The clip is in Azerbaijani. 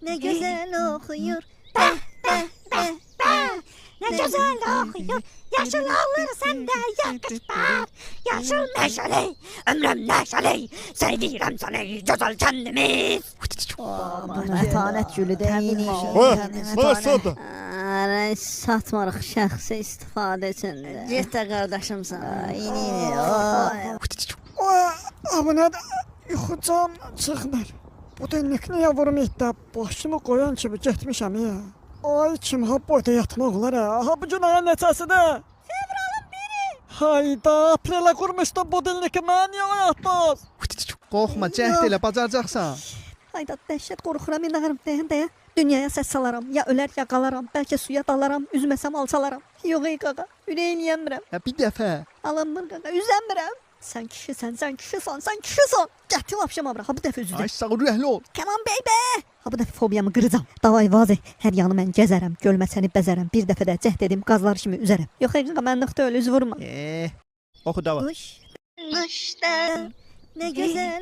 ne güzel okuyor. Beh, beh, beh, beh. Ne güzel okuyor. Yaşıl alır sende yakışmaz. Yaşıl meşale, ömrüm neşeli. Sevirəm səni, güzel kendimiz. Bu mətanət gülü deyini. Başladı. Satmarıq şəxsi istifadə üçündür. Get də qardaşımsan. Bu nədir? Yuxucam çıxmır. Bu dənlik niyə vurum etdə? Başımı qoyan kimi getmişəm ya. Ay kim ha boyda yatmaq olar ha? Ha bu gün ayın neçəsidir? Fevralın biri. Hayda, aprelə qurmuşdu bu dənliki mən niyə oyatmaz? Qorxma, cəhd elə bacaracaqsan. Hayda, dəhşət qorxuram, inanırım deyə. Dünyaya səs salaram, ya ölər ya qalaram. Bəlkə suya dalaram, üzməsəm alçalaram. Yox ey qaqa, ürəyin yəmirəm. Bir dəfə. Alınmır qaqa, üzənmirəm. Sən kişisən, sən kişisən, sən kişisən. Gətir vapşam abra, ha bu dəfə üzüdüm. Ay sağ ol, rəhli ol. Come on baby. Ha bu dəfə fobiyamı qıracam. Davay vazih, hər yanı mən gəzərəm, gölmə səni bəzərəm. Bir dəfə də cəhd edim, qazlar kimi üzərəm. Yox ey qaqa, mən nöqtə öyle üz vurma. Oxu dava. Quşlar ne güzel